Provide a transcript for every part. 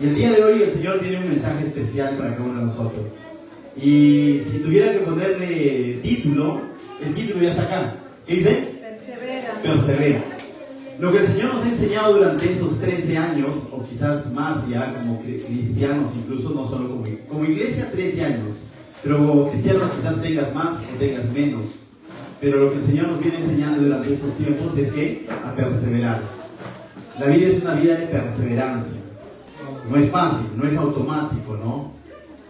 Y el día de hoy el Señor tiene un mensaje especial para cada uno de nosotros. Y si tuviera que ponerle título, el título ya está acá. ¿Qué dice? Persevera. Persevera. Lo que el Señor nos ha enseñado durante estos 13 años, o quizás más ya como cristianos, incluso no solo como iglesia, 13 años. Pero como cristianos quizás tengas más o tengas menos. Pero lo que el Señor nos viene enseñando durante estos tiempos es que a perseverar. La vida es una vida de perseverancia. No es fácil, no es automático, ¿no?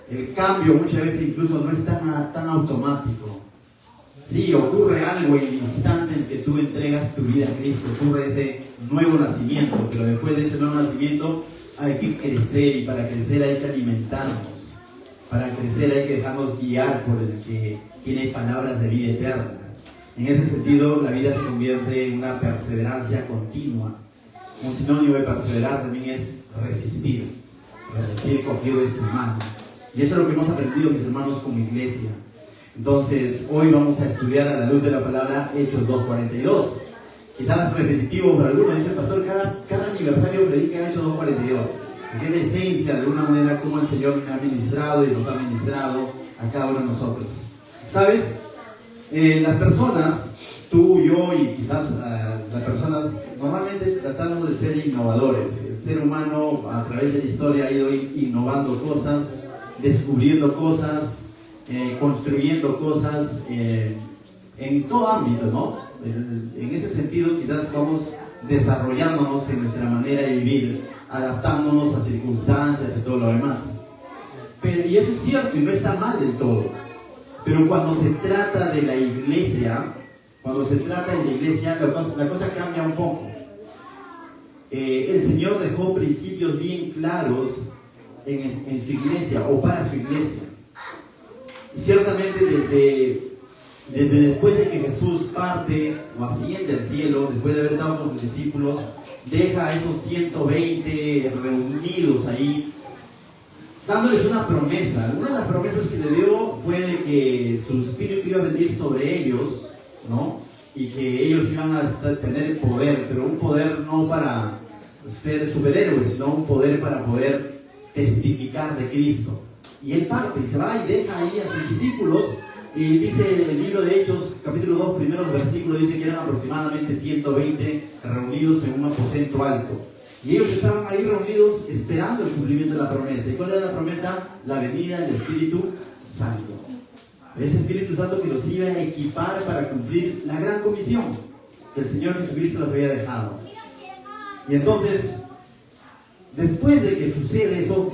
El cambio muchas veces incluso no es tan automático. Sí, ocurre algo en el instante en que tú entregas tu vida a Cristo, ocurre ese nuevo nacimiento, pero después de ese nuevo nacimiento hay que crecer, y para crecer hay que alimentarnos. Para crecer hay que dejarnos guiar por el que tiene palabras de vida eterna. En ese sentido, la vida se convierte en una perseverancia continua. Un sinónimo de perseverar también es resistir cogido de su mano. Y eso es lo que hemos aprendido, mis hermanos, como iglesia. Entonces, hoy vamos a estudiar a la luz de la palabra Hechos 2.42. Quizás repetitivo para algunos, dice el pastor, cada aniversario predica Hechos 2.42. Tiene esencia, de alguna manera, como el Señor me ha ministrado y nos ha ministrado a cada uno de nosotros. ¿Sabes? Las personas, tú, yo y quizás las personas, normalmente tratamos de ser innovadores. El ser humano a través de la historia ha ido innovando cosas, descubriendo cosas, construyendo cosas en todo ámbito, ¿no? En ese sentido quizás vamos desarrollándonos en nuestra manera de vivir, adaptándonos a circunstancias y todo lo demás. Y eso es cierto y no está mal del todo. Pero cuando se trata de la iglesia, la cosa cambia un poco. El Señor dejó principios bien claros en su iglesia o para su iglesia. Y ciertamente desde después de que Jesús parte o asciende al cielo, después de haber estado con sus discípulos, deja a esos 120 reunidos ahí, dándoles una promesa. Una de las promesas que le dio fue de que su espíritu iba a venir sobre ellos, ¿no? Y que ellos iban a tener poder, pero un poder no para ser superhéroes, sino un poder para poder testificar de Cristo. Y él parte y se va y deja ahí a sus discípulos, y dice en el libro de Hechos, capítulo 2, primeros versículos, dice que eran aproximadamente 120 reunidos en un aposento alto. Y ellos estaban ahí reunidos esperando el cumplimiento de la promesa. ¿Y cuál era la promesa? La venida del Espíritu Santo. Ese Espíritu Santo que los iba a equipar para cumplir la gran comisión que el Señor Jesucristo les había dejado. Y entonces, después de que sucede eso,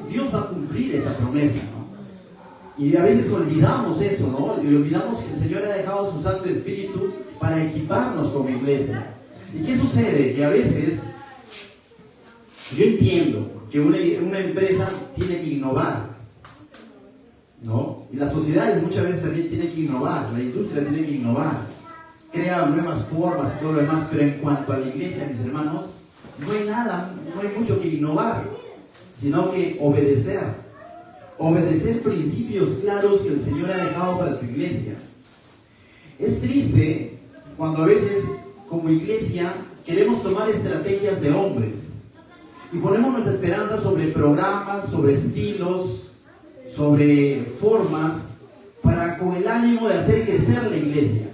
Dios va a cumplir esa promesa, ¿no? Y a veces olvidamos eso, ¿no? Y olvidamos que el Señor ha dejado su Santo Espíritu para equiparnos como iglesia. ¿Y qué sucede? Que a veces, yo entiendo que una empresa tiene que innovar, ¿no? Y la sociedad muchas veces también tiene que innovar, la industria tiene que innovar, crea nuevas formas y todo lo demás, pero en cuanto a la iglesia, mis hermanos, no hay mucho que innovar, sino que obedecer principios claros que el Señor ha dejado para su iglesia. Es triste cuando a veces como iglesia queremos tomar estrategias de hombres y ponemos nuestra esperanza sobre programas, sobre estilos, sobre formas, con el ánimo de hacer crecer la iglesia.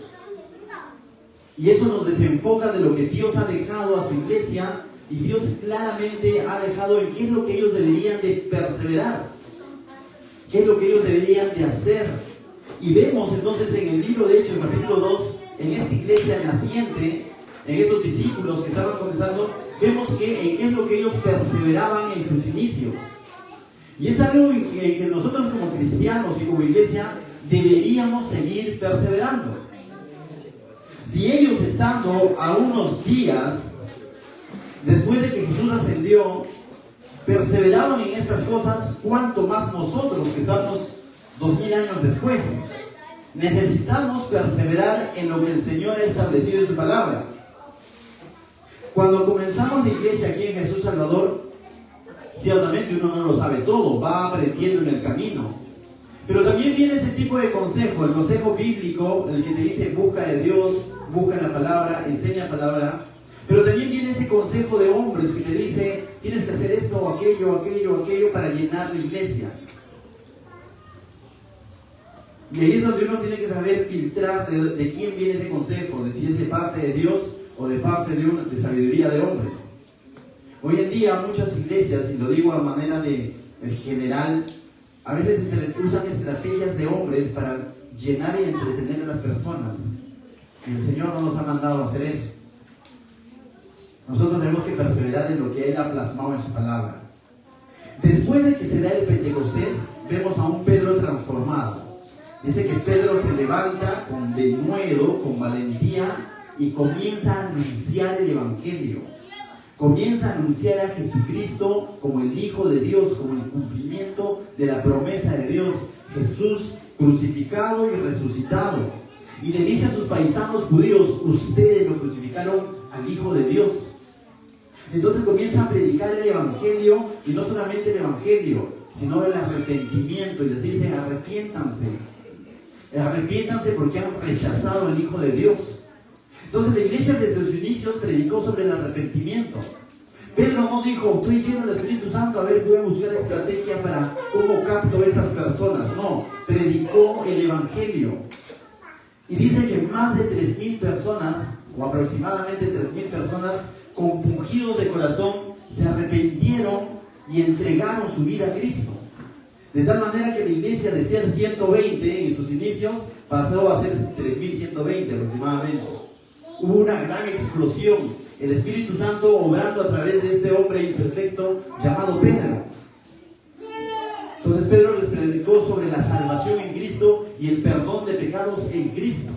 Y eso nos desenfoca de lo que Dios ha dejado a su iglesia, y Dios claramente ha dejado en qué es lo que ellos deberían de perseverar, qué es lo que ellos deberían de hacer. Y vemos entonces en el libro de Hechos, capítulo 2, en esta iglesia naciente, en estos discípulos que estaban comenzando, vemos en qué es lo que ellos perseveraban en sus inicios. Y es algo en que nosotros como cristianos y como iglesia deberíamos seguir perseverando. Si ellos, estando a unos días después de que Jesús ascendió, perseveraron en estas cosas, ¿cuánto más nosotros que estamos 2000 años después? Necesitamos perseverar en lo que el Señor ha establecido en su palabra. Cuando comenzamos la iglesia aquí en Jesús Salvador, ciertamente uno no lo sabe todo, va aprendiendo en el camino. Pero también viene ese tipo de consejo, el consejo bíblico, el que te dice busca de Dios, busca la palabra, enseña la palabra. Pero también viene ese consejo de hombres que te dice, tienes que hacer esto, aquello para llenar la iglesia. Y ahí es donde uno tiene que saber filtrar de quién viene ese consejo, de si es de parte de Dios o de parte de sabiduría de hombres. Hoy en día muchas iglesias, y lo digo a manera de general, a veces usan estrategias de hombres para llenar y entretener a las personas. Y el Señor no nos ha mandado a hacer eso. Nosotros tenemos que perseverar en lo que Él ha plasmado en su palabra. Después de que se da el Pentecostés, vemos a un Pedro transformado. Dice que Pedro se levanta con denuedo, con valentía, y comienza a anunciar el Evangelio. Comienza a anunciar a Jesucristo como el Hijo de Dios, como el cumplimiento de la promesa de Dios. Jesús crucificado y resucitado. Y le dice a sus paisanos judíos, ustedes lo crucificaron al Hijo de Dios. Entonces comienza a predicar el Evangelio, y no solamente el Evangelio, sino el arrepentimiento, y les dice, arrepiéntanse porque han rechazado al Hijo de Dios. Entonces la iglesia desde sus inicios predicó sobre el arrepentimiento. Pedro no dijo, estoy lleno del Espíritu Santo, a ver, voy a buscar estrategia para cómo capto a estas personas. No, predicó el Evangelio. Y dice que más de 3,000 personas, o aproximadamente 3,000 personas, compungidos de corazón, se arrepintieron y entregaron su vida a Cristo. De tal manera que la iglesia, de ser 120 en sus inicios, pasó a ser 3,120 aproximadamente. Hubo una gran explosión, el Espíritu Santo obrando a través de este hombre imperfecto llamado Pedro. Entonces Pedro les predicó sobre la salvación en Cristo y el perdón de pecados en Cristo.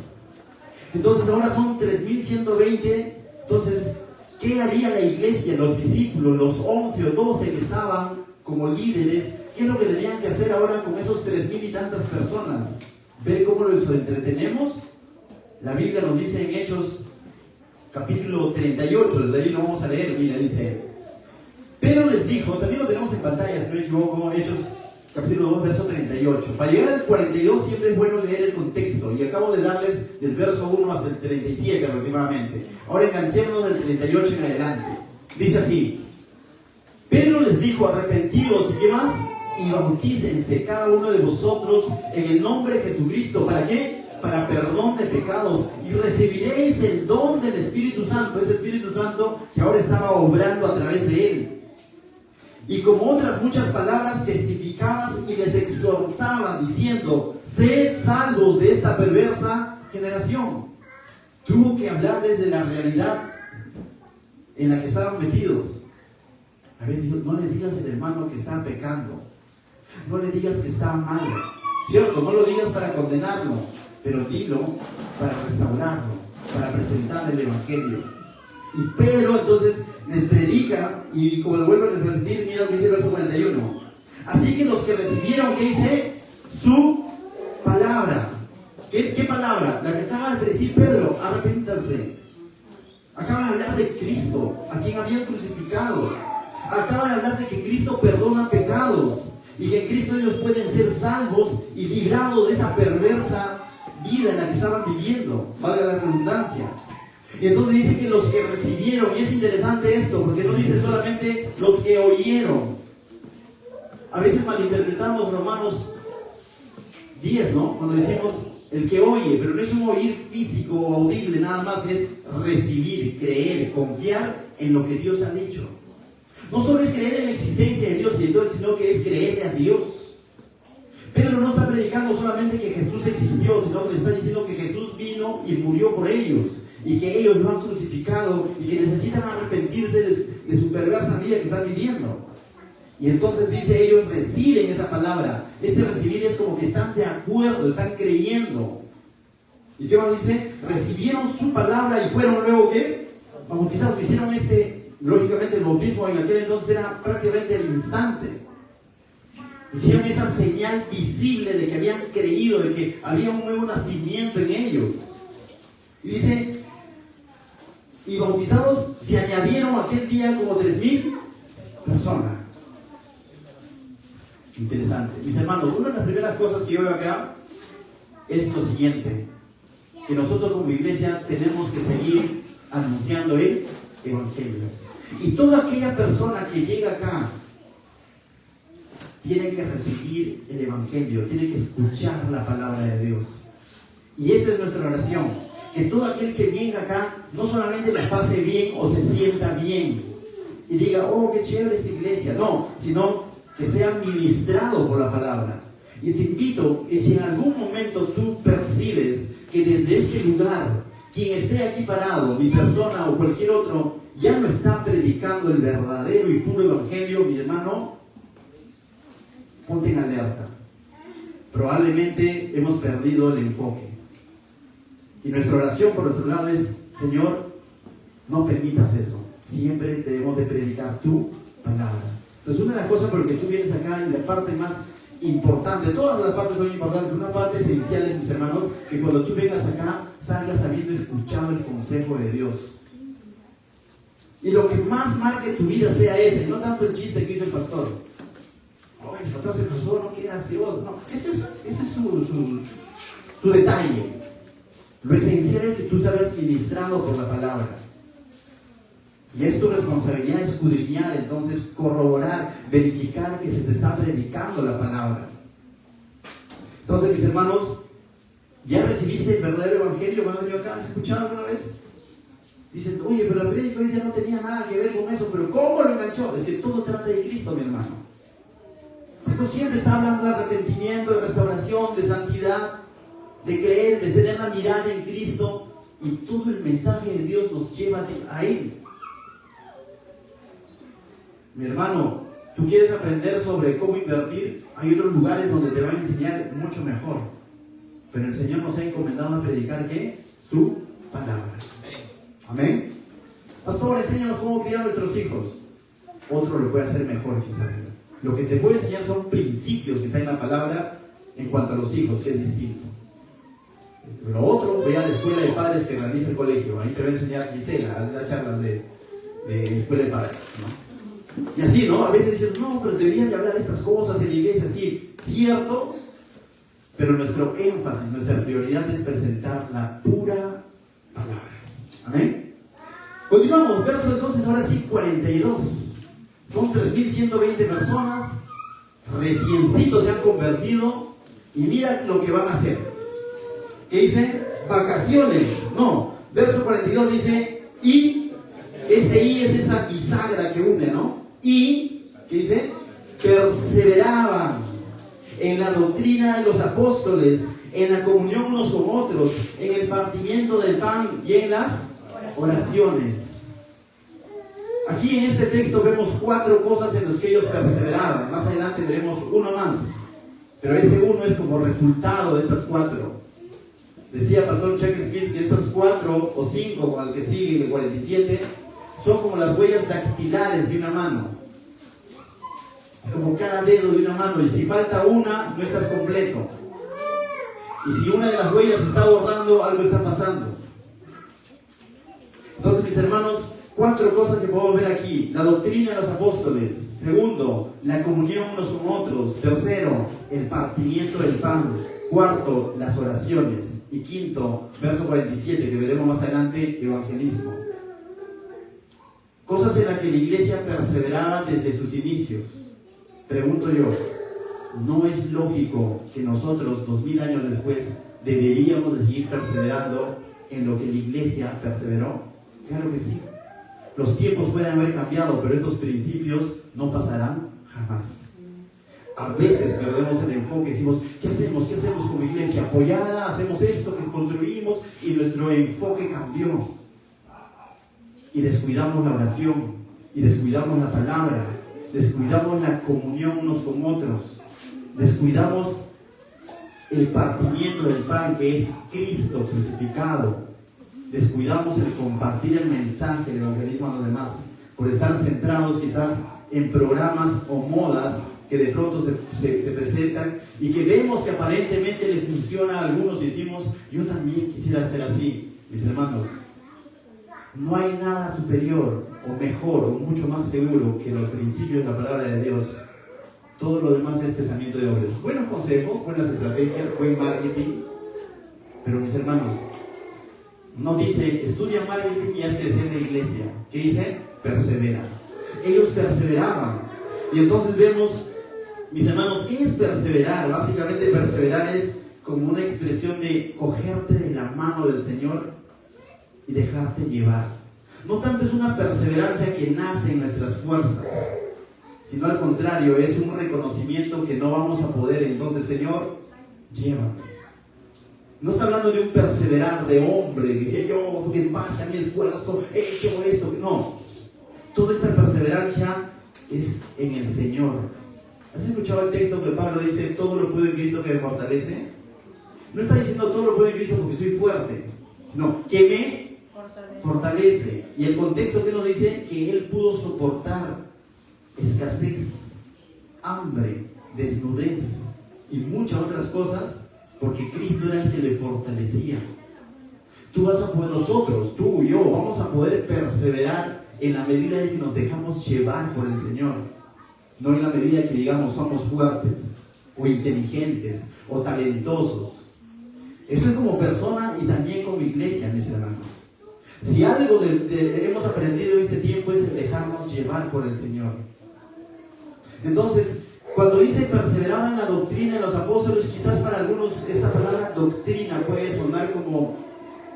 Entonces ahora son 3,120. Entonces, ¿qué haría la iglesia, los discípulos, los 11 o 12 que estaban como líderes? ¿Qué es lo que tenían que hacer ahora con esos 3,000 y tantas personas? ¿Ver cómo los entretenemos? La Biblia nos dice en Hechos capítulo 38, desde ahí lo vamos a leer. Mira, dice, Pedro les dijo, también lo tenemos en pantalla si no me equivoco, Hechos capítulo 2, verso 38. Para llegar al 42 siempre es bueno leer el contexto, y acabo de darles del verso 1 hasta el 37 aproximadamente. Ahora enganchémonos del 38 en adelante. Dice así, Pedro les dijo, arrepentidos, ¿y qué más? Y bautícense cada uno de vosotros en el nombre de Jesucristo. ¿Para qué? Para perdón de pecados, y recibiréis el don del Espíritu Santo, ese Espíritu Santo que ahora estaba obrando a través de él. Y como otras muchas palabras testificabas y les exhortaba diciendo, sed salvos de esta perversa generación. Tuvo que hablarles de la realidad en la que estaban metidos. A veces dijo, no le digas al hermano que está pecando, no le digas que está mal, cierto, no lo digas para condenarlo, pero dilo para restaurarlo, para presentarle el Evangelio. Y Pedro entonces les predica, y como lo vuelvo a repetir, mira lo que dice el verso 41. Así que los que recibieron, ¿qué dice? Su palabra. ¿Qué palabra? La que acaba de decir Pedro, arrepéntanse. Acaba de hablar de Cristo, a quien habían crucificado. Acaba de hablar de que Cristo perdona pecados, y que en Cristo ellos pueden ser salvos y librados de esa perversa vida en la que estaban viviendo, valga la redundancia. Y entonces dice que los que recibieron, y es interesante esto, porque no dice solamente los que oyeron. A veces malinterpretamos Romanos 10, ¿no? Cuando decimos el que oye, pero no es un oír físico o audible, nada más es recibir, creer, confiar en lo que Dios ha dicho. No solo es creer en la existencia de Dios, sino que es creerle a Dios. Pedro no está predicando solamente que Jesús existió, sino que le está diciendo que Jesús vino y murió por ellos, y que ellos lo han crucificado, y que necesitan arrepentirse de su perversa vida que están viviendo. Y entonces dice, ellos reciben esa palabra. Este recibir es como que están de acuerdo, están creyendo. ¿Y qué más dice? Recibieron su palabra y fueron luego, ¿qué? Bautizados. Hicieron lógicamente el bautismo en aquel entonces era prácticamente el instante. Hicieron esa señal visible de que habían creído, de que había un nuevo nacimiento en ellos. Y dice, y bautizados se añadieron aquel día como 3,000 personas. Interesante. Mis hermanos, una de las primeras cosas que yo veo acá es lo siguiente, que nosotros como iglesia tenemos que seguir anunciando el evangelio. Y toda aquella persona que llega acá tiene que recibir el evangelio, tiene que escuchar la palabra de Dios. Y esa es nuestra oración, que todo aquel que venga acá no solamente la pase bien o se sienta bien y diga, oh, qué chévere esta iglesia, no, sino que sea ministrado por la palabra. Y te invito que si en algún momento tú percibes que desde este lugar, quien esté aquí parado, mi persona o cualquier otro, ya no está predicando el verdadero y puro evangelio, mi hermano, ponte en alerta. Probablemente hemos perdido el enfoque. Y nuestra oración por nuestro lado es, Señor, no permitas eso. Siempre debemos de predicar tu palabra. Entonces, una de las cosas por las que tú vienes acá, y la parte más importante, todas las partes son importantes, pero una parte esencial es, mis hermanos, que cuando tú vengas acá, salgas habiendo escuchado el consejo de Dios. Y lo que más marque tu vida sea ese, no tanto el chiste que hizo el pastor. Oh, el pastor se pasó, no queda así, no. Ese es su detalle. Lo esencial es que tú salgas ministrado por la palabra. Y es tu responsabilidad escudriñar, entonces corroborar, verificar que se te está predicando la palabra. Entonces, mis hermanos, ¿ya recibiste el verdadero evangelio? ¿Van a venir acá? ¿Has escuchado alguna vez? Dicen, oye, pero la prédica hoy día no tenía nada que ver con eso, pero ¿cómo lo enganchó? Es que todo trata de Cristo, mi hermano. Esto siempre está hablando de arrepentimiento, de restauración, de santidad, de creer, de tener la mirada en Cristo, y todo el mensaje de Dios nos lleva a Él. Mi hermano, ¿tú quieres aprender sobre cómo invertir? Hay otros lugares donde te van a enseñar mucho mejor. Pero el Señor nos ha encomendado a predicar, ¿qué? Su palabra. Amén. Pastor, enséñanos cómo criar a nuestros hijos. Otro lo puede hacer mejor, quizás. Lo que te voy a enseñar son principios que están en la palabra en cuanto a los hijos, que es distinto. Lo otro, ve a la escuela de padres que realiza el colegio. Ahí te va a enseñar Gisela, a dar charlas de escuela de padres, ¿no? Y así, ¿no? A veces dicen, no, pero deberían de hablar estas cosas en la iglesia, sí, cierto, pero nuestro énfasis, nuestra prioridad es presentar la pura palabra. Amén. Continuamos, verso entonces, ahora sí, 42. Son 3.120 personas, reciencitos se han convertido, y mira lo que van a hacer. ¿Qué dice? Vacaciones. No, verso 42 dice, y, este y es esa bisagra que une, ¿no? Y, ¿qué dice? Perseveraban en la doctrina de los apóstoles, en la comunión unos con otros, en el partimiento del pan y en las oraciones. Aquí en este texto vemos 4 cosas en las que ellos perseveraban. Más adelante veremos uno más, pero ese uno es como resultado de estas 4. Decía Pastor Chuck Smith que estas 4 o 5, con el que sigue, el 47, son como las huellas dactilares de una mano. Como cada dedo de una mano, y si falta una, no estás completo. Y si una de las huellas se está borrando, algo está pasando. Entonces, mis hermanos, 4 cosas que podemos ver aquí. La doctrina de los apóstoles. Segundo, la comunión unos con otros. Tercero, el partimiento del pan. Cuarto, las oraciones. Y quinto, verso 47, que veremos más adelante, evangelismo. Cosas en las que la iglesia perseveraba desde sus inicios. Pregunto yo, ¿no es lógico que nosotros, 2000 años después, deberíamos de seguir perseverando en lo que la iglesia perseveró? Claro que sí. Los tiempos pueden haber cambiado, pero estos principios no pasarán jamás. A veces perdemos el enfoque y decimos, ¿qué hacemos? ¿Qué hacemos como iglesia? Apoyada, hacemos esto que construimos, y nuestro enfoque cambió. Y descuidamos la oración, y descuidamos la palabra, descuidamos la comunión unos con otros, descuidamos el partimiento del pan, que es Cristo crucificado, descuidamos el compartir el mensaje del evangelismo a los demás, por estar centrados quizás en programas o modas que de pronto se presentan y que vemos que aparentemente le funciona a algunos, y decimos, yo también quisiera ser así. Mis hermanos, no hay nada superior o mejor o mucho más seguro que los principios de la palabra de Dios. Todo lo demás es pensamiento de hombres. Buenos consejos, buenas estrategias, buen marketing. Pero mis hermanos, No dice, estudia marketing y haz crecer la iglesia. ¿Qué dice? Persevera. Ellos perseveraban. Y entonces vemos, mis hermanos, ¿qué es perseverar? Básicamente perseverar es como una expresión de cogerte de la mano del Señor y dejarte llevar. No tanto es una perseverancia que nace en nuestras fuerzas, sino al contrario, es un reconocimiento que no vamos a poder. Entonces, Señor, llévame. No está hablando de un perseverar de hombre, que yo, que en base a mi esfuerzo, he hecho esto. No, toda esta perseverancia es en el Señor. ¿Has escuchado el texto que Pablo dice, todo lo puedo en Cristo que me fortalece? No está diciendo todo lo puedo en Cristo porque soy fuerte, sino que me fortalece. Y el contexto que nos dice que él pudo soportar escasez, hambre, desnudez y muchas otras cosas porque Cristo era el que le fortalecía. Tú vas a poder, nosotros, tú y yo, vamos a poder perseverar en la medida en que nos dejamos llevar por el Señor. No en la medida que digamos somos fuertes, o inteligentes, o talentosos. Eso es como persona y también como iglesia, mis hermanos. Si algo hemos aprendido en este tiempo es el dejarnos llevar por el Señor. Entonces, cuando dice perseveraban en la doctrina de los apóstoles, quizás para algunos esta palabra doctrina puede sonar como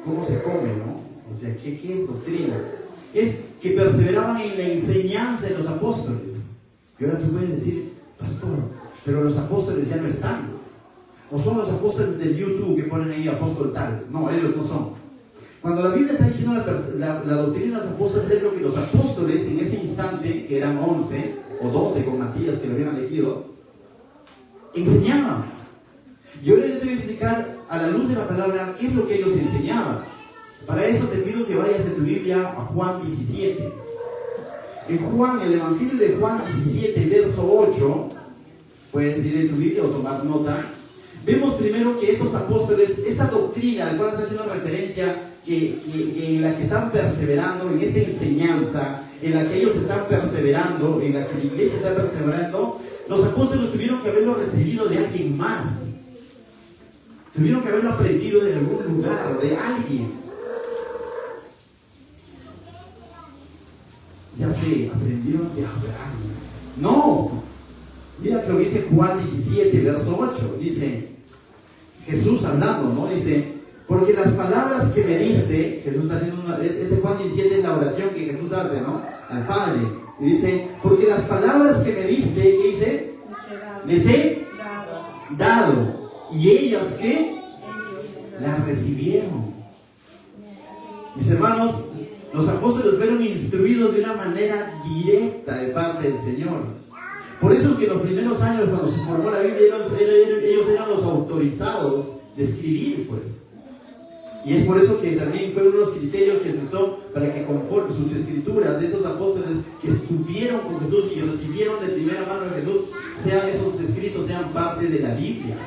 ¿cómo se come, no? O sea, ¿qué es doctrina? Es que perseveraban en la enseñanza de los apóstoles. Y ahora tú puedes decir, pastor, pero los apóstoles ya no están. O son los apóstoles del YouTube que ponen ahí apóstol tal. No, ellos no son. Cuando la Biblia está diciendo la doctrina de los apóstoles, es lo que los apóstoles en ese instante, que eran 11 o 12 con Matías que lo habían elegido, enseñaban. Y ahora yo te voy a explicar a la luz de la palabra qué es lo que ellos enseñaban. Para eso te pido que vayas en tu Biblia a Juan 17. En Juan, el Evangelio de Juan 17, verso 8, puedes ir en tu Biblia o tomar nota. Vemos primero que estos apóstoles, esta doctrina al cual está haciendo referencia, que en la que están perseverando, en esta enseñanza, en la que ellos están perseverando, en la que la iglesia está perseverando, los apóstoles tuvieron que haberlo recibido de alguien más. Tuvieron que haberlo aprendido de algún lugar, de alguien. Ya sé, aprendieron de Abraham. No. Mira que lo dice Juan 17, verso 8. Dice, Jesús hablando, ¿no? Dice, porque las palabras que me diste, Jesús está haciendo Juan 17 es la oración que Jesús hace, ¿no? Al Padre. Y dice, porque las palabras que me diste, ¿qué dice? Les he dado. ¿Y ellas qué? Las recibieron. Mis hermanos, los apóstoles fueron instruidos de una manera directa de parte del Señor. Por eso es que en los primeros años, cuando se formó la Biblia, ellos eran los autorizados de escribir, pues. Y es por eso que también fue uno de los criterios que se usó para que conforme sus escrituras de estos apóstoles que estuvieron con Jesús y recibieron de primera mano a Jesús, esos escritos sean parte de la Biblia.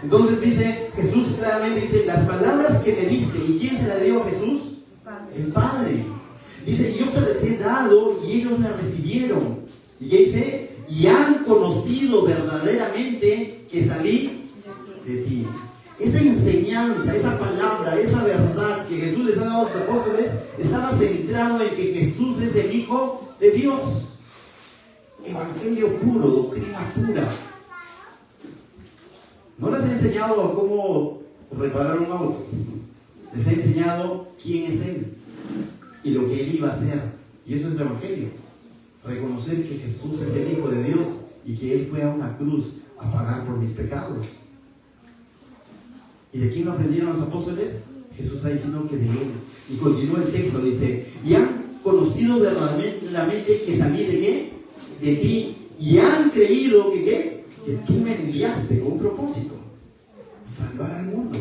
Entonces dice, Jesús claramente dice, las palabras que me diste, ¿y quién se las dio a Jesús? El Padre. Dice, yo se les he dado y ellos la recibieron. ¿Y qué dice? Y han conocido verdaderamente que salí de ti. Esa enseñanza, esa palabra, esa verdad que Jesús les ha dado a los apóstoles estaba centrado en que Jesús es el Hijo de Dios. Evangelio puro, doctrina pura. No les he enseñado cómo reparar un auto. Les he enseñado quién es Él y lo que Él iba a hacer. Y eso es el Evangelio. Reconocer que Jesús es el Hijo de Dios y que Él fue a una cruz a pagar por mis pecados. ¿Y de quién lo aprendieron los apóstoles? Jesús está diciendo que de Él. Y continúa el texto, dice, y han conocido verdaderamente que salí de ¿qué? De ti. Y han creído que ¿qué? Que tú me enviaste con un propósito. Salvar al mundo.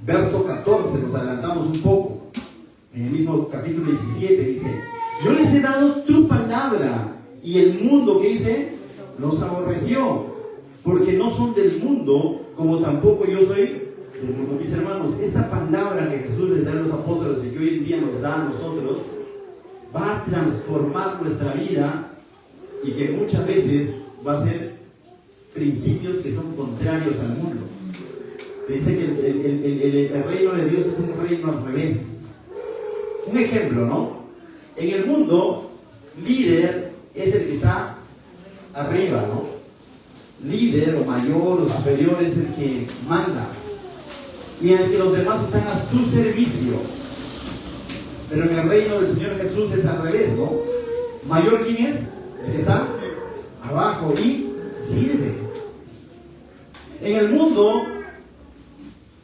Verso 14, nos adelantamos un poco. En el mismo capítulo 17 dice, yo les he dado tu palabra y el mundo, ¿qué dice? Los aborreció, porque no son del mundo, como tampoco yo soy del mundo. Mis hermanos, esta palabra que Jesús les da a los apóstoles y que hoy en día nos da a nosotros, va a transformar nuestra vida y que muchas veces va a ser principios que son contrarios al mundo. te dice que el reino de Dios es un reino al revés. Un ejemplo, ¿no? En el mundo, líder es el que está arriba, ¿no? Líder o mayor o superior es el que manda, y en el que los demás están a su servicio. Pero en el reino del Señor Jesús es al revés, ¿no? Mayor, ¿quién es? El que está abajo y sirve. En el mundo,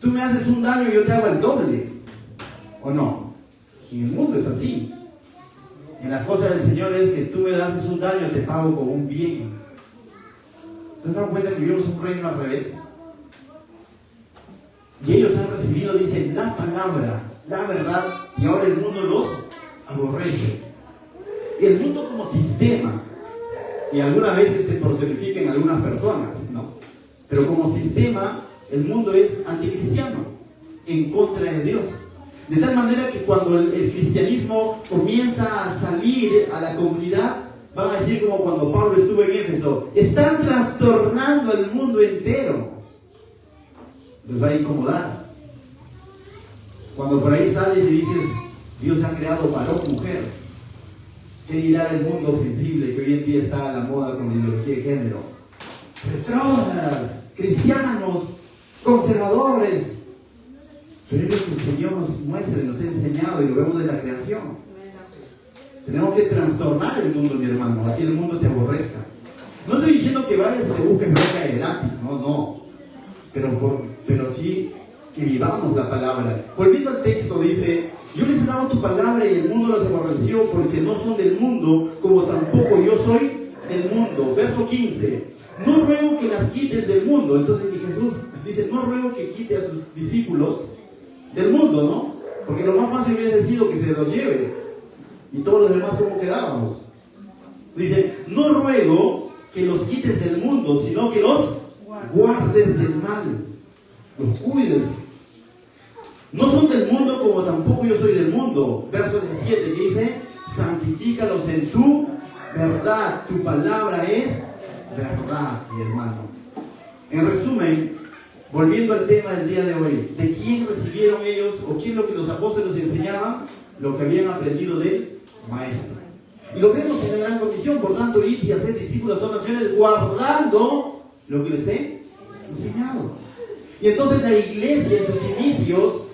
tú me haces un daño y yo te hago el doble, ¿o no? En el mundo es así. En las cosas del Señor es que tú me haces un daño y te pago con un bien. ¿Te has dado cuenta que vivimos un reino al revés? Y ellos han recibido, dicen, la palabra, la verdad, y ahora el mundo los aborrece. Y el mundo como sistema, y algunas veces se personifica en algunas personas, ¿no? Pero como sistema, el mundo es anticristiano, en contra de Dios. De tal manera que cuando el cristianismo comienza a salir a la comunidad, van a decir como cuando Pablo estuvo en Éfeso, están trastornando al mundo entero. Les va a incomodar. Cuando por ahí sales y dices, Dios ha creado varón, mujer, ¿qué dirá el mundo sensible que hoy en día está a la moda con la ideología de género? Retrógradas, cristianos, conservadores. Pero es lo que el Señor nos muestra y nos ha enseñado, y lo vemos de la creación. Tenemos que trastornar el mundo, mi hermano, así el mundo te aborrezca. No estoy diciendo que vayas y te busques roca de gratis, no. Pero sí que vivamos la palabra. Volviendo al texto, dice, yo les he dado tu palabra y el mundo los aborreció porque no son del mundo, como tampoco yo soy del mundo. Verso 15, no ruego que las quites del mundo. Entonces Jesús dice, no ruego que quite a sus discípulos del mundo, ¿no? Porque lo más fácil hubiera sido que se los lleve. Y todos los demás, ¿cómo quedábamos? Dice, no ruego que los quites del mundo, sino que los guardes del mal, los cuides. No son del mundo como tampoco yo soy del mundo. Verso 17 que dice, santifícalos en tu verdad, tu palabra es verdad, mi hermano. En resumen, volviendo al tema del día de hoy, ¿de quién recibieron ellos o quién es lo que los apóstoles enseñaban? Lo que habían aprendido del Maestro. Y lo vemos en la gran comisión, por tanto, id y haced discípulos a todas naciones, guardando lo que les he enseñado. Y entonces la iglesia en sus inicios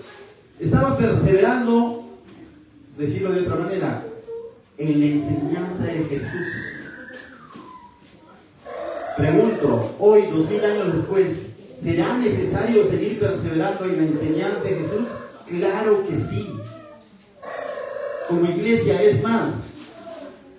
estaba perseverando, decirlo de otra manera, en la enseñanza de Jesús. Pregunto, hoy, 2000 años después, ¿será necesario seguir perseverando en la enseñanza de Jesús? Claro que sí. Como iglesia, es más,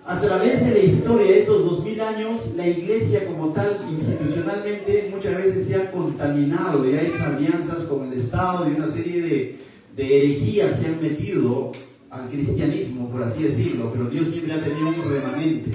a través de la historia de estos 2000 años, la iglesia como tal, institucionalmente, muchas veces se ha contaminado y ha hecho alianzas con el Estado y una serie de herejías se han metido al cristianismo, por así decirlo, pero Dios siempre ha tenido un remanente.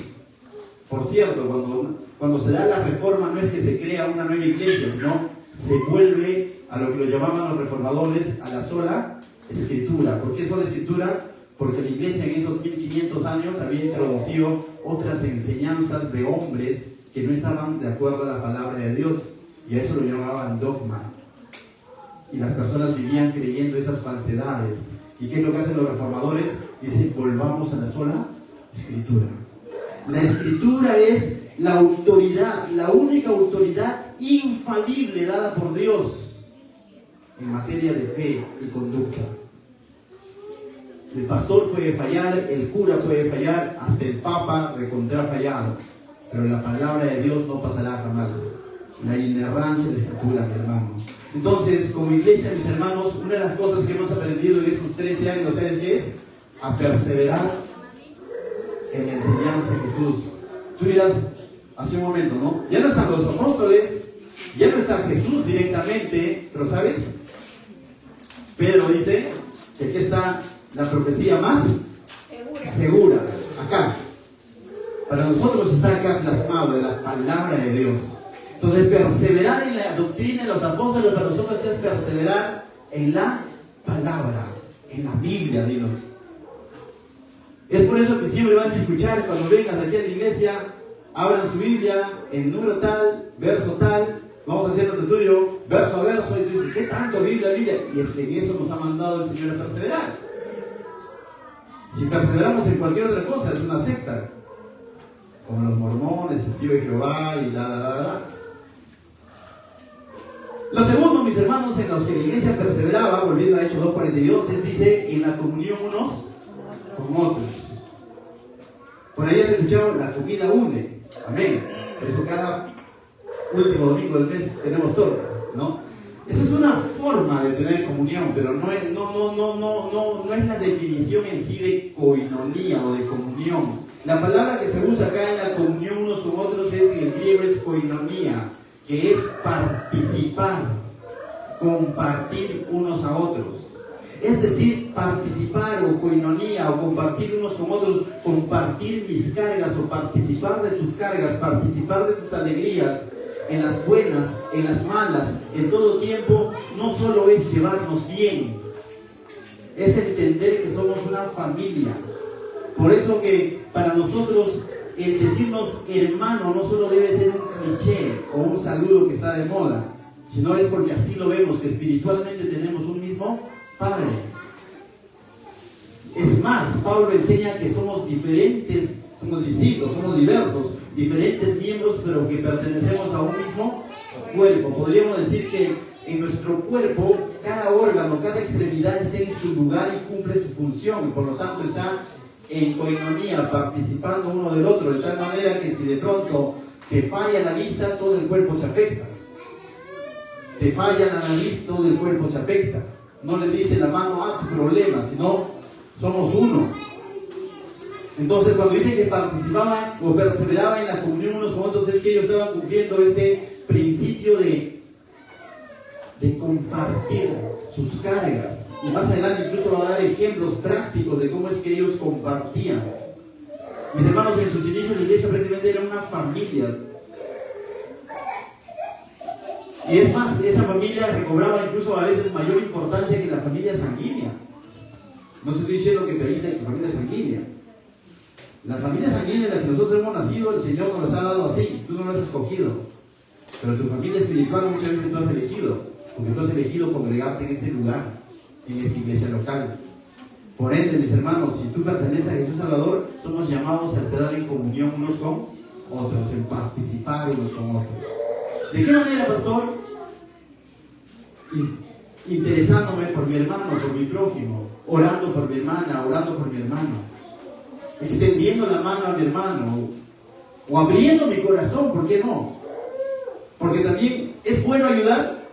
Por cierto, cuando se da la reforma, no es que se crea una nueva iglesia, sino se vuelve a lo que lo llamaban los reformadores, a la sola escritura. ¿Por qué sola escritura? Porque la iglesia en esos 1500 años había introducido otras enseñanzas de hombres que no estaban de acuerdo a la palabra de Dios, y a eso lo llamaban dogma. Y las personas vivían creyendo esas falsedades. ¿Y qué es lo que hacen los reformadores? Dicen, volvamos a la sola escritura. La escritura es la autoridad, la única autoridad infalible dada por Dios en materia de fe y conducta. El pastor puede fallar, el cura puede fallar, hasta el papa recontra fallado, pero la palabra de Dios no pasará jamás. La inerrancia de la escritura, mi hermano. Entonces, como iglesia, mis hermanos, una de las cosas que hemos aprendido en estos 13 años, ¿sabes qué es? A perseverar en la enseñanza de Jesús. Tú dirás, hace un momento, ¿no? Ya no están los apóstoles, ya no está Jesús directamente, pero ¿sabes? Pedro dice que aquí está la profecía más segura, acá. Para nosotros está acá plasmado en la palabra de Dios. Entonces, perseverar en la doctrina de los apóstoles para nosotros es perseverar en la palabra, en la Biblia, dilo. Es por eso que siempre vas a escuchar cuando vengas aquí a la iglesia, abran su Biblia en número tal, verso tal, Vamos a hacer nuestro estudio verso a verso y tú dices, ¿qué tanto Biblia? Y es que en eso nos ha mandado el Señor a perseverar. Si perseveramos en cualquier otra cosa, es una secta. Como los mormones, testigos de Jehová y la. Lo segundo, mis hermanos, en los que la iglesia perseveraba, volviendo a Hechos 2:42, dice, en la comunión unos con otros. Por ahí has escuchado, la comida une. Amén. Por eso cada último domingo del mes tenemos torta, ¿no? Esa es una forma de tener comunión, pero no es la definición en sí de koinonía o de comunión. La palabra que se usa acá en la comunión unos con otros en el griego es koinonía, que es participar, compartir unos a otros. Es decir, participar o koinonía o compartir unos con otros, compartir mis cargas o participar de tus cargas, participar de tus alegrías, en las buenas, en las malas, en todo tiempo, no solo es llevarnos bien, es entender que somos una familia. Por eso que para nosotros el decirnos hermano no solo debe ser un cliché o un saludo que está de moda, sino es porque así lo vemos, que espiritualmente tenemos un mismo Padre. Es más, Pablo enseña que somos diferentes, somos distintos, somos diversos, diferentes miembros, pero que pertenecemos a un mismo cuerpo. Podríamos decir que en nuestro cuerpo cada órgano, cada extremidad está en su lugar y cumple su función, y por lo tanto está en koinonía, participando uno del otro, de tal manera que si de pronto te falla la vista, todo el cuerpo se afecta. Te falla la nariz, todo el cuerpo se afecta. No le dice la mano a tu problema, sino somos uno. Entonces, cuando dicen que participaban o perseveraban en la comunión unos con otros, es que ellos estaban cumpliendo este principio de compartir sus cargas. Y más adelante incluso va a dar ejemplos prácticos de cómo es que ellos compartían. Mis hermanos, en sus inicios la iglesia prácticamente era una familia. Y es más, esa familia recobraba incluso a veces mayor importancia que la familia sanguínea. No te estoy diciendo que te aísles de tu familia sanguínea. La familia sanguínea en la que nosotros hemos nacido, el Señor nos ha dado así, tú no lo has escogido. Pero tu familia espiritual muchas veces tú has elegido, porque tú has elegido congregarte en este lugar, en esta iglesia local. Por ende, mis hermanos, si tú perteneces a Jesús Salvador, somos llamados a estar en comunión unos con otros, en participar unos con otros. ¿De qué manera, pastor? Interesándome por mi hermano, por mi prójimo, orando por mi hermana, orando por mi hermano, extendiendo la mano a mi hermano, o abriendo mi corazón, ¿por qué no? Porque también es bueno ayudar,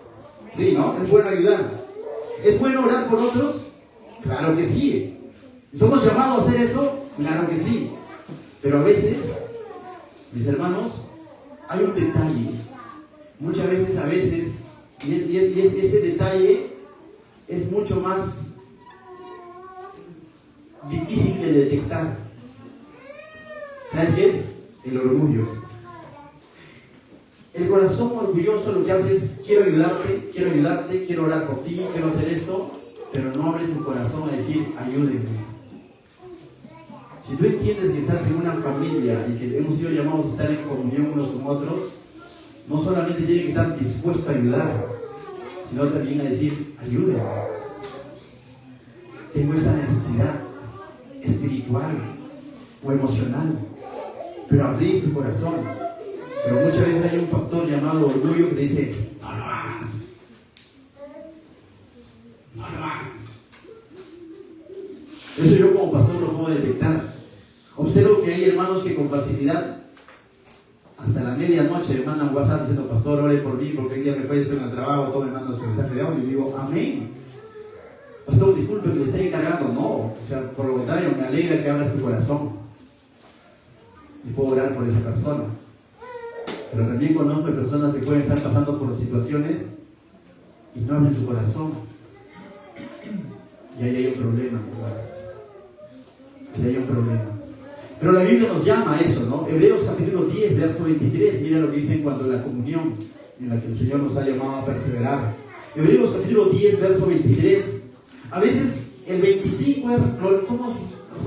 sí, ¿no? Es bueno ayudar. ¿Es bueno orar por otros? Claro que sí. ¿Somos llamados a hacer eso? Claro que sí. Pero a veces, mis hermanos, hay un detalle. Muchas veces, y este detalle es mucho más difícil de detectar. ¿Sabes qué es? El orgullo. El corazón orgulloso lo que hace es, quiero ayudarte, quiero orar por ti, quiero hacer esto, pero no abre su corazón a decir, ayúdenme. Si tú entiendes que estás en una familia y que hemos sido llamados a estar en comunión unos con otros, no solamente tiene que estar dispuesto a ayudar, sino también a decir, ayúdenme. Tengo esa necesidad espiritual o emocional, pero abrir tu corazón. Pero muchas veces hay un factor llamado orgullo que te dice, no lo hagas, no lo hagas. Eso yo como pastor lo puedo detectar. Observo que hay hermanos que con facilidad hasta la medianoche me mandan WhatsApp diciendo, pastor, ore por mí porque hoy día me fue esto en el trabajo, todo me manda su mensaje de audio y digo, amén. Pastor, disculpe que le esté encargando. No, o sea, por lo contrario, me alegra que abras tu corazón y puedo orar por esa persona. Pero también conozco de personas que pueden estar pasando por situaciones y no abren su corazón. Y ahí hay un problema, ¿verdad? Y ahí hay un problema. Pero la Biblia nos llama a eso, ¿no? Hebreos capítulo 10, verso 23, mira lo que dice en cuanto a la comunión en la que el Señor nos ha llamado a perseverar. Hebreos capítulo 10, verso 23. A veces el 25 somos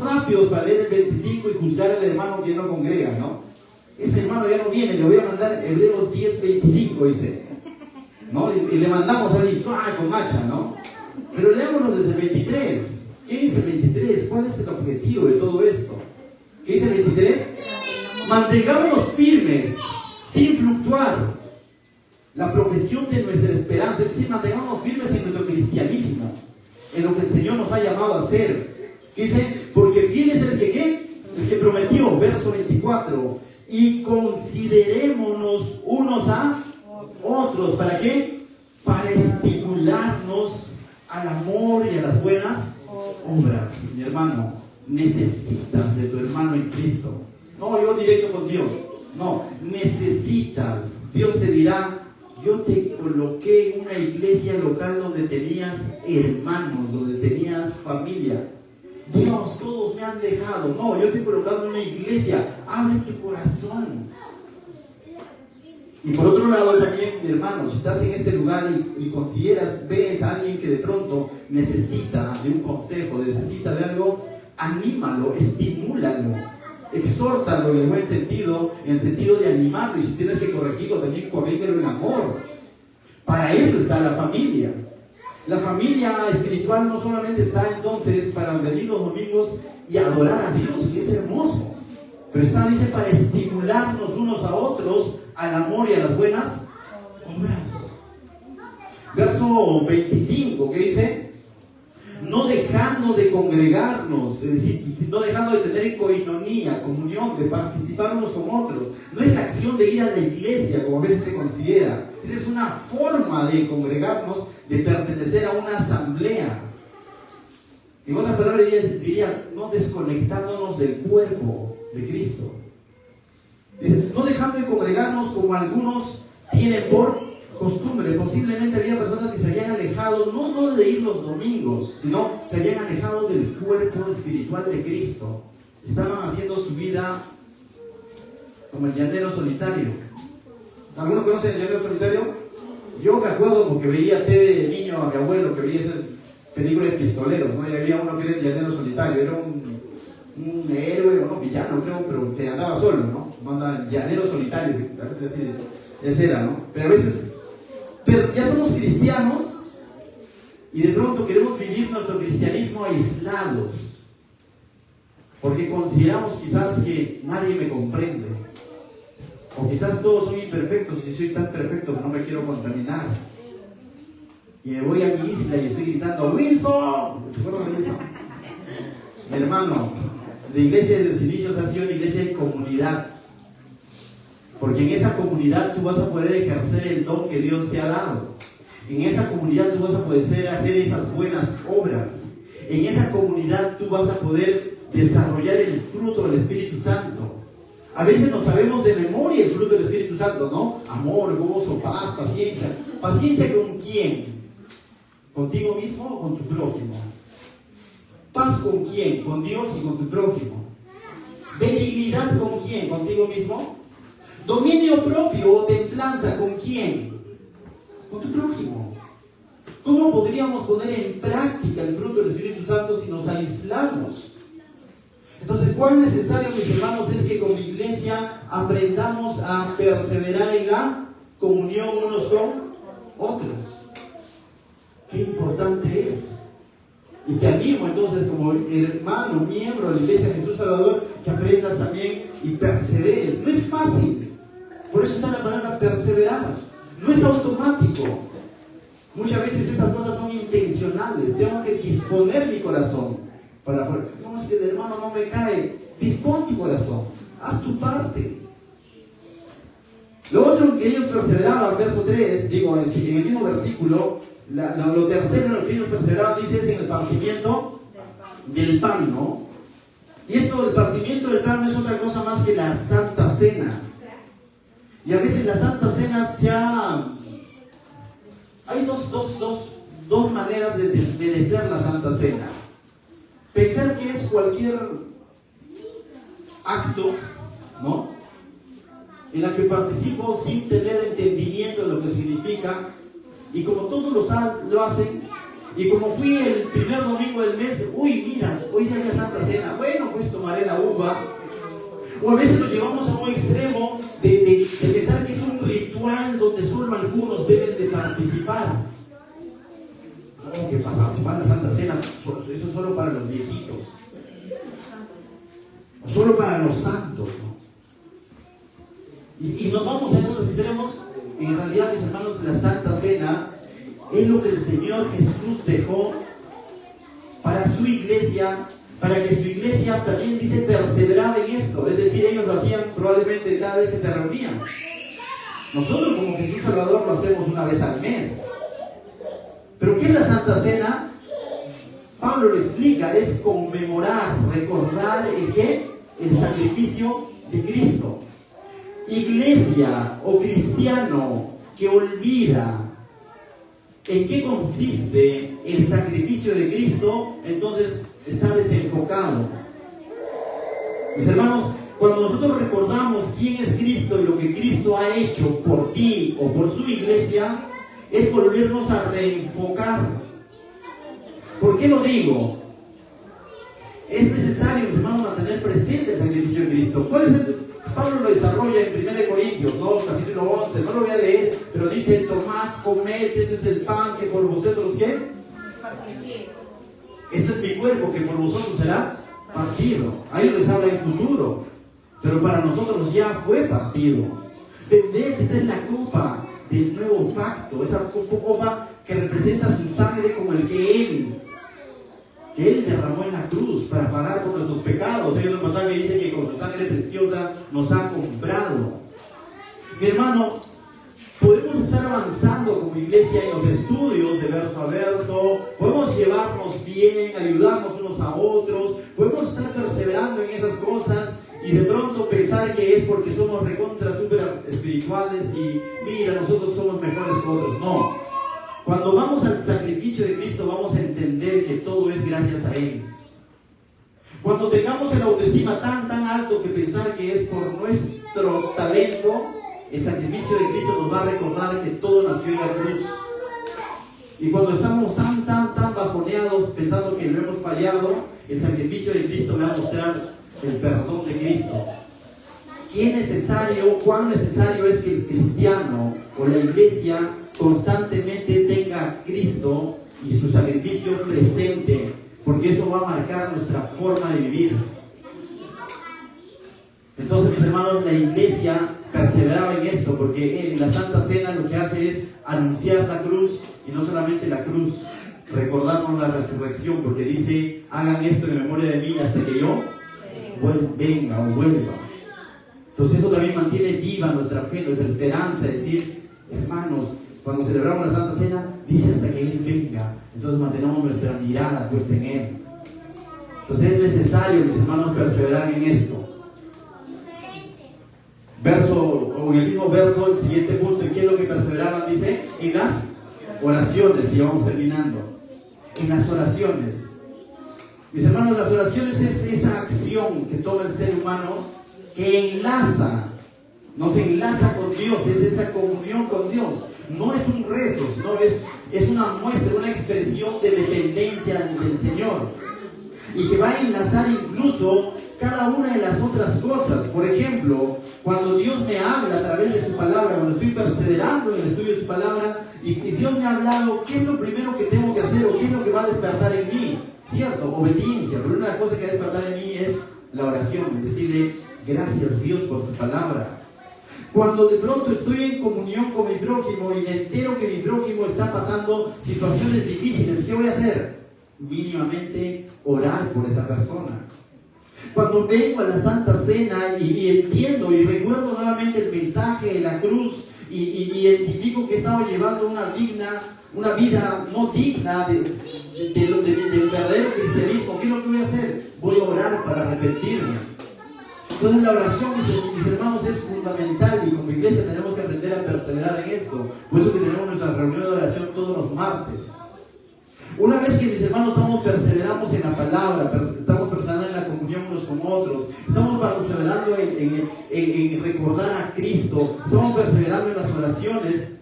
rápidos para leer el 25 y juzgar al hermano que no congrega, ¿no? Ese hermano ya no viene, le voy a mandar Hebreos 10, 25, dice. ¿no? Y le mandamos ahí, con hacha, ¿no? Pero leámoslo desde el 23. ¿Qué dice el 23? ¿Cuál es el objetivo de todo esto? ¿Qué dice el 23? Mantengámonos firmes, sin fluctuar, la profesión de nuestra esperanza. Es decir, mantengámonos firmes en nuestro cristianismo, en lo que el Señor nos ha llamado a hacer. Dice, porque ¿quién es el que qué? El que prometió, verso 24. Y considerémonos unos a otros. ¿Para qué? Para estimularnos al amor y a las buenas obras. Mi hermano, necesitas de tu hermano en Cristo. No, yo directo con Dios. No, necesitas. Dios te dirá, yo te coloqué en una iglesia local donde tenías hermanos, donde tenías familia. Dios, todos me han dejado. No, yo te he colocado en una iglesia. Abre tu corazón. Y por otro lado también, mi hermano, si estás en este lugar y consideras, ves a alguien que de pronto necesita de un consejo, necesita de algo, anímalo, estimúlalo, exhórtalo en el buen sentido, en el sentido de animarlo. Y si tienes que corregirlo, también corrígelo en amor. Para eso está la familia. La familia espiritual no solamente está entonces para venir los domingos y adorar a Dios, que es hermoso, pero está, dice, para estimularnos unos a otros al amor y a las buenas obras. Verso 25, ¿qué dice? No dejando de congregarnos, es decir, no dejando de tener coinonía, comunión, de participar unos con otros. No es la acción de ir a la iglesia, como a veces se considera. Esa es una forma de congregarnos, de pertenecer a una asamblea. En otras palabras diría, no desconectándonos del cuerpo de Cristo. Dice, no dejando de congregarnos como algunos tienen por costumbre. Posiblemente había personas que se habían alejado, no de ir los domingos, sino se habían alejado del cuerpo espiritual de Cristo. Estaban haciendo su vida como el llanero solitario. ¿Algunos conocen el llanero solitario? Yo me acuerdo porque veía TV de niño a mi abuelo, que veía esa película de pistoleros, ¿no? Y había uno que era el llanero solitario, era un héroe o no, villano creo, pero que andaba solo, ¿no? Manda el llanero solitario, ese era, ¿no? Pero a veces, ya somos cristianos y de pronto queremos vivir nuestro cristianismo aislados, porque consideramos quizás que nadie me comprende. O quizás todos son imperfectos y soy tan perfecto que no me quiero contaminar. Y me voy a mi isla y estoy gritando, ¡Wilson! ¿Se acuerdan de Wilson? Mi hermano, la iglesia desde los inicios ha sido una iglesia de comunidad. Porque en esa comunidad tú vas a poder ejercer el don que Dios te ha dado. En esa comunidad tú vas a poder hacer esas buenas obras. En esa comunidad tú vas a poder desarrollar el fruto del Espíritu Santo. A veces no sabemos de memoria el fruto del Espíritu Santo, ¿no? Amor, gozo, paz, paciencia. ¿Paciencia con quién? ¿Contigo mismo o con tu prójimo? ¿Paz con quién? Con Dios y con tu prójimo. ¿Benignidad con quién? ¿Contigo mismo? ¿Dominio propio o templanza con quién? Con tu prójimo. ¿Cómo podríamos poner en práctica el fruto del Espíritu Santo si nos aislamos? Entonces, cuán necesario, mis hermanos, es que como iglesia aprendamos a perseverar en la comunión unos con otros. Qué importante es. Y te animo entonces como hermano, miembro de la Iglesia de Jesús Salvador, que aprendas también y perseveres. No es fácil. Por eso está la palabra perseverar. No es automático. Muchas veces estas cosas son intencionales. Tengo que disponer mi corazón. No, es que el hermano no me cae. Dispón tu corazón. Haz tu parte. Lo otro que ellos perseveraban, verso 3, digo, en el mismo versículo, lo tercero en lo que ellos perseveraban, dice, es en el partimiento del pan, ¿no? Y esto del partimiento del pan no es otra cosa más que la Santa Cena. Y a veces la Santa Cena hay dos maneras de ser la Santa Cena. Pensar que es cualquier acto, ¿no?, en la que participo sin tener entendimiento de lo que significa, y como todos lo hacen, y como fui el primer domingo del mes, mira, hoy ya había Santa Cena, bueno, pues tomaré la uva. O a veces lo llevamos a un extremo de pensar que es un ritual donde solo algunos deben de participar. participar en la Santa Cena, eso es solo para los viejitos, o solo para los santos, ¿no? Y nos vamos a los extremos. En realidad, mis hermanos, la Santa Cena es lo que el Señor Jesús dejó para su iglesia, para que su iglesia también, dice, perseveraba en esto. Es decir, ellos lo hacían probablemente cada vez que se reunían. Nosotros como Jesús Salvador lo hacemos una vez al mes. ¿Pero qué es la Santa Cena? Pablo lo explica, es conmemorar, recordar el ¿qué? El sacrificio de Cristo. Iglesia o cristiano que olvida en qué consiste el sacrificio de Cristo, entonces está desenfocado. Mis hermanos, cuando nosotros recordamos quién es Cristo y lo que Cristo ha hecho por ti o por su iglesia, es volvernos a reenfocar. ¿Por qué lo digo? Es necesario, mis hermanos, mantener presente el sacrificio de Cristo. ¿Cuál es el? Pablo lo desarrolla en 1 Corintios 2, capítulo 11, no lo voy a leer, pero dice: tomad, comed, este es el pan que por vosotros, ¿qué? Este es mi cuerpo que por vosotros será partido. Ahí les habla en futuro, pero para nosotros ya fue partido. Bebed, esta es la copa del nuevo pacto, esa copa que representa su sangre como el que Él derramó en la cruz para pagar por nuestros pecados. Hay otro pasaje que dice que con su sangre preciosa nos ha comprado. Mi hermano, podemos estar avanzando como iglesia en los estudios de verso a verso, podemos llevarnos bien, ayudarnos unos a otros, podemos estar perseverando en esas cosas y de pronto pensar que es porque somos recontra super espirituales y mira, nosotros somos mejores que otros. No. Cuando vamos al sacrificio de Cristo vamos a entender que todo es gracias a Él. Cuando tengamos el autoestima tan alto que pensar que es por nuestro talento, el sacrificio de Cristo nos va a recordar que todo nació en la cruz. Y cuando estamos tan bajoneados pensando que lo hemos fallado, el sacrificio de Cristo va a mostrar el perdón de Cristo. ¿Cuán necesario es que el cristiano o la iglesia constantemente tenga a Cristo y su sacrificio presente? Porque eso va a marcar nuestra forma de vivir. Entonces, mis hermanos, la iglesia perseveraba en esto, porque en la Santa Cena lo que hace es anunciar la cruz, y no solamente la cruz, recordarnos la resurrección, porque dice: hagan esto en memoria de mí hasta que yo venga o vuelva. Entonces eso también mantiene viva nuestra fe, nuestra esperanza, es decir, hermanos, cuando celebramos la Santa Cena, dice hasta que Él venga. Entonces mantenemos nuestra mirada puesta en Él. Entonces es necesario, mis hermanos, perseverar en esto. En el mismo verso, el siguiente punto, ¿en qué es lo que perseveraban? Dice, en las oraciones, y vamos terminando. En las oraciones. Mis hermanos, las oraciones es esa acción que toma el ser humano que nos enlaza con Dios, es esa comunión con Dios. No es un rezo, sino es una muestra, una expresión de dependencia del Señor. Y que va a enlazar incluso cada una de las otras cosas. Por ejemplo, cuando Dios me habla a través de su palabra, cuando estoy perseverando en el estudio de su palabra, y Dios me ha hablado, ¿qué es lo primero que tengo que hacer o qué es lo que va a despertar en mí? ¿Cierto? Obediencia. Pero una de las cosas que va a despertar en mí es la oración, decirle: gracias Dios por tu palabra. Cuando de pronto estoy en comunión con mi prójimo y me entero que mi prójimo está pasando situaciones difíciles, ¿qué voy a hacer? Mínimamente orar por esa persona. Cuando vengo a la Santa Cena y entiendo y recuerdo nuevamente el mensaje de la cruz y identifico que estaba llevando una vida no digna del verdadero cristianismo, ¿qué es lo que voy a hacer? Voy a orar para arrepentirme. Entonces la oración, mis hermanos, es fundamental, y como iglesia tenemos que aprender a perseverar en esto. Por eso que tenemos nuestra reunión de oración todos los martes. Una vez que, mis hermanos, perseveramos en la palabra, estamos perseverando en la comunión unos con otros, estamos perseverando en recordar a Cristo, estamos perseverando en las oraciones,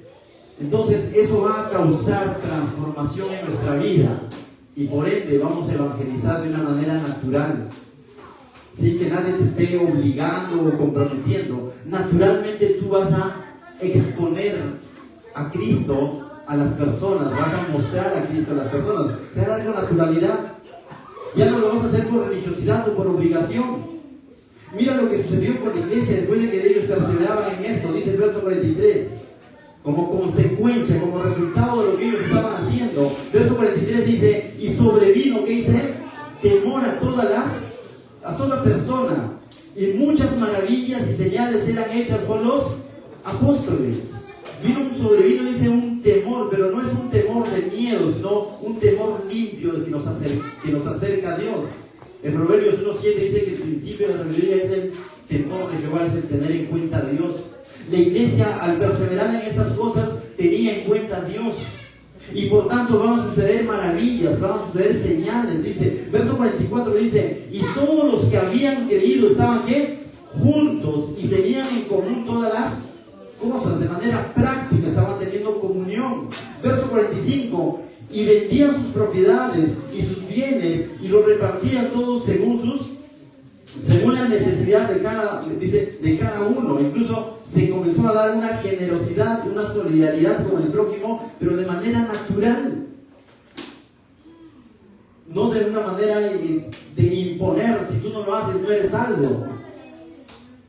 entonces eso va a causar transformación en nuestra vida, y por ende vamos a evangelizar de una manera natural. Sin que nadie te esté obligando o comprometiendo. Naturalmente tú vas a exponer a Cristo a a las personas, vas a mostrar a Cristo a las personas. Se haga con naturalidad. Ya no lo vas a hacer por religiosidad o por obligación. Mira lo que sucedió con la iglesia después de que ellos perseveraban en esto, dice el verso 43. Como consecuencia, como resultado de lo que ellos estaban haciendo. Verso 43 dice, y sobrevino, ¿qué dice? Temor a toda persona. Y muchas maravillas y señales eran hechas por los apóstoles. Sobrevino, dice, un temor, pero no es un temor de miedo, sino un temor limpio que nos acerca a Dios. En Proverbios 1:7 dice que el principio de la sabiduría es el temor de Jehová, es el tener en cuenta a Dios. La iglesia, al perseverar en estas cosas, tenía en cuenta a Dios. Y por tanto van a suceder maravillas, van a suceder señales. Dice, verso 44 dice, y todos los que habían creído estaban, ¿qué? Juntos, y tenían en común todas las cosas, de manera práctica, estaban teniendo comunión. Verso 45, y vendían sus propiedades y sus bienes, y los repartían todos según la necesidad de cada uno. Incluso se comenzó a dar una generosidad, una solidaridad con el prójimo, pero de manera natural, no de una manera de imponer. Si tú no lo haces, no eres salvo.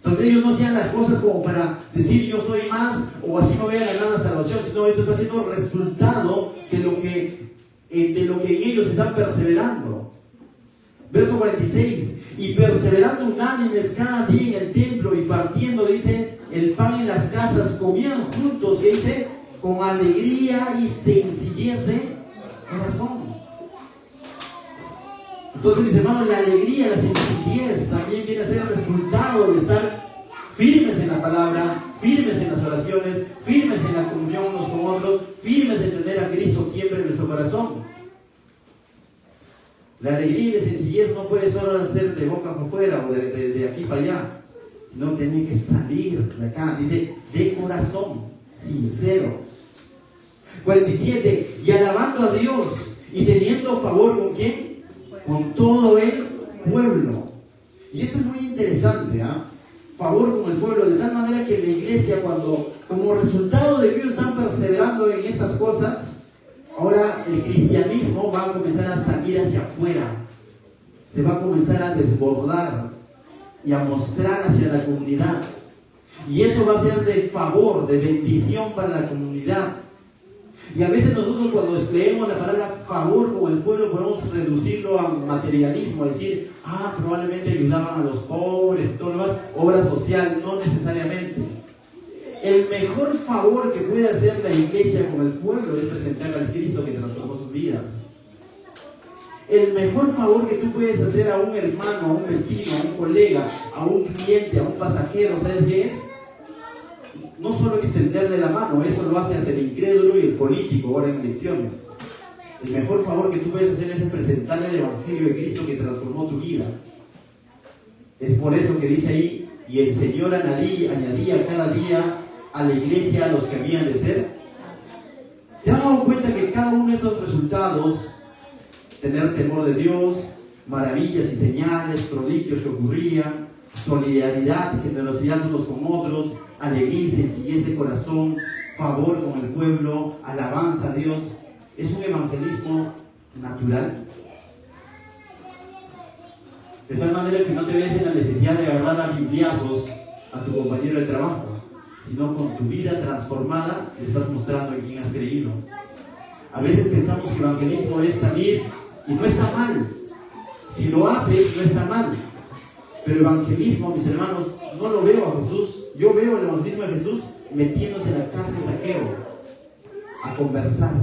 Entonces ellos no hacían las cosas como para decir yo soy más, o así me voy a ganar la salvación, sino esto está siendo resultado de lo que ellos están perseverando. Verso 46, y perseverando unánimes cada día en el templo y partiendo, dice, el pan en las casas, comían juntos, que dice, con alegría y sencillez de corazón. Entonces, mis hermanos, la alegría, la sencillez también viene a ser el resultado de estar firmes en la palabra, firmes en las oraciones, firmes en la comunión unos con otros, firmes en tener a Cristo siempre en nuestro corazón. La alegría y la sencillez no puede solo ser de boca para afuera o de aquí para allá, sino que tiene que salir de acá. Dice, de corazón, sincero. 47, y alabando a Dios y teniendo favor con ¿quién? Con todo el pueblo. Y esto es muy interesante, favor con el pueblo, de tal manera que la iglesia, como resultado de que ellos están perseverando en estas cosas, ahora el cristianismo va a comenzar a salir hacia afuera, se va a comenzar a desbordar y a mostrar hacia la comunidad. Y eso va a ser de favor, de bendición para la comunidad. Y a veces nosotros cuando leemos la palabra favor con el pueblo podemos reducirlo a materialismo, a decir, probablemente ayudaban a los pobres, todo lo demás, obra social, no necesariamente. El mejor favor que puede hacer la iglesia con el pueblo es presentar al Cristo que transformó sus vidas. El mejor favor que tú puedes hacer a un hermano, a un vecino, a un colega, a un cliente, a un pasajero, ¿sabes qué es? No solo extenderle la mano, eso lo hace hasta el incrédulo y el político ahora en elecciones. El mejor favor que tú puedes hacer es presentarle el Evangelio de Cristo que transformó tu vida. Es por eso que dice ahí, y el Señor añadía cada día a la iglesia a los que habían de ser. ¿Te has dado cuenta que cada uno de estos resultados, tener temor de Dios, maravillas y señales, prodigios que ocurrían, solidaridad, generosidad unos con otros, alegría y sencillez de corazón, favor con el pueblo, alabanza a Dios, es un evangelismo natural? De tal manera que no te ves en la necesidad de agarrar a bibliazos a tu compañero de trabajo, sino con tu vida transformada le estás mostrando en quién has creído. A veces pensamos que evangelismo es salir y no está mal. Si lo haces, no está mal. Pero evangelismo, mis hermanos, no lo veo a Jesús. Yo veo el evangelismo de Jesús metiéndose en la casa de Zaqueo a conversar.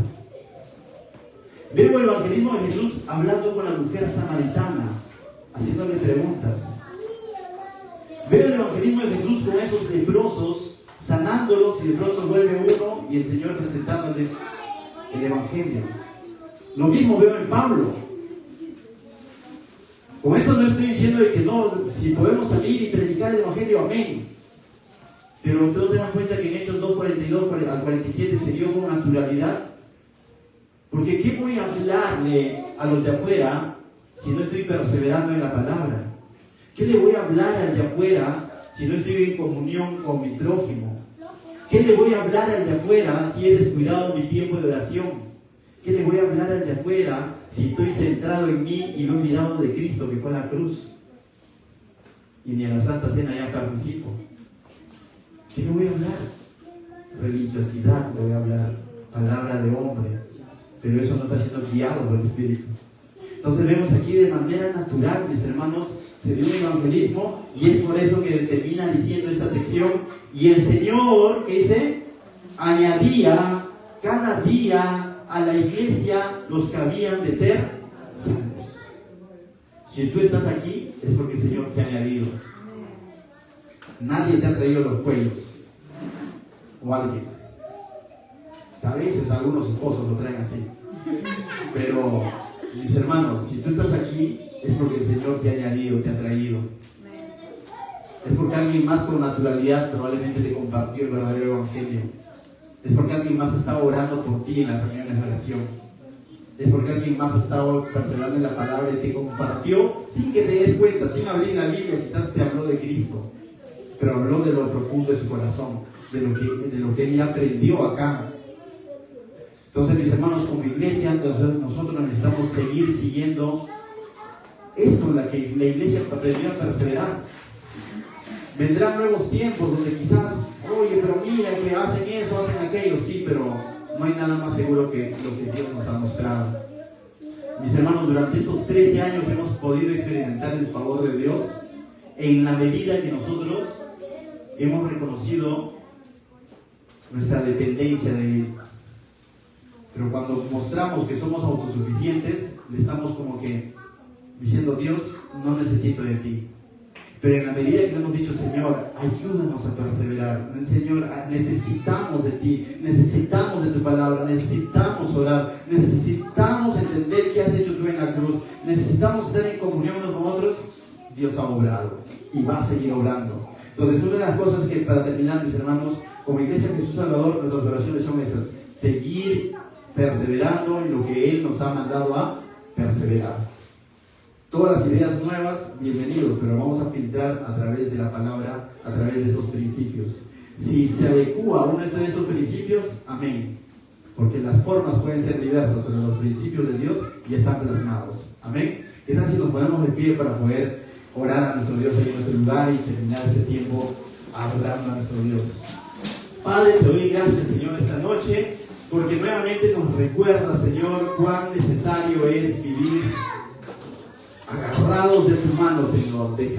Veo el evangelismo de Jesús hablando con la mujer samaritana, haciéndole preguntas. Veo el evangelismo de Jesús con esos leprosos, sanándolos, y de pronto vuelve uno y el Señor presentándole el evangelio. Lo mismo veo en Pablo. Con esto no estoy diciendo de que no, si podemos salir y predicar el evangelio, amén. Pero tú te das cuenta que en Hechos 2:42 al 47 se dio con naturalidad. Porque ¿qué voy a hablarle a los de afuera si no estoy perseverando en la palabra? ¿Qué le voy a hablar al de afuera si no estoy en comunión con mi prójimo? ¿Qué le voy a hablar al de afuera si he descuidado mi tiempo de oración? ¿Qué le voy a hablar al de afuera si estoy centrado en mí y me he olvidado de Cristo que fue a la cruz? Y ni a la Santa Cena ya participo. ¿Qué le voy a hablar? Religiosidad le voy a hablar, palabra de hombre, pero eso no está siendo guiado por el Espíritu. Entonces vemos aquí de manera natural, mis hermanos, se dio un evangelismo, y es por eso que termina diciendo esta sección: y el Señor, ¿qué dice? Añadía cada día a la iglesia los que habían de ser salvos. Si tú estás aquí, es porque el Señor te ha añadido. Nadie te ha traído los cuellos, o alguien. A veces algunos esposos lo traen así, pero mis hermanos, si tú estás aquí, es porque el Señor te ha añadido, te ha traído. Es porque alguien más con naturalidad probablemente te compartió el verdadero evangelio. Es porque alguien más ha estado orando por ti en las reuniones de oración. Es porque alguien más ha estado perseverando en la palabra y te compartió sin que te des cuenta, sin abrir la Biblia. Quizás te habló de Cristo, pero habló de lo profundo de su corazón, de lo que él ya aprendió acá. Entonces, mis hermanos, como iglesia, nosotros necesitamos seguir siguiendo esto, en la que la iglesia aprendió a perseverar. Vendrán nuevos tiempos donde quizás, oye, pero mira que hacen eso, hacen aquello, sí, pero no hay nada más seguro que lo que Dios nos ha mostrado. Mis hermanos, durante estos 13 años hemos podido experimentar el favor de Dios en la medida que nosotros hemos reconocido nuestra dependencia de Él. Pero cuando mostramos que somos autosuficientes, le estamos como que diciendo: Dios, no necesito de ti. Pero en la medida que le hemos dicho: Señor, ayúdanos a perseverar, Señor, necesitamos de ti, necesitamos de tu palabra, necesitamos orar, necesitamos entender qué has hecho tú en la cruz, necesitamos estar en comunión unos con otros, Dios ha obrado y va a seguir obrando. Entonces, una de las cosas que, para terminar, mis hermanos, como Iglesia Jesús Salvador, nuestras oraciones son esas: seguir perseverando en lo que Él nos ha mandado a perseverar. Todas las ideas nuevas, bienvenidos, pero vamos a filtrar a través de la palabra, a través de estos principios. Si se adecúa a uno de estos principios, amén. Porque las formas pueden ser diversas, pero los principios de Dios ya están plasmados. Amén. ¿Qué tal si nos ponemos de pie para poder orar a nuestro Dios en nuestro lugar y terminar este tiempo adorando a nuestro Dios? Padre, te doy gracias, Señor, esta noche, porque nuevamente nos recuerda, Señor, cuán necesario es vivir agarrados de tu mano, Señor,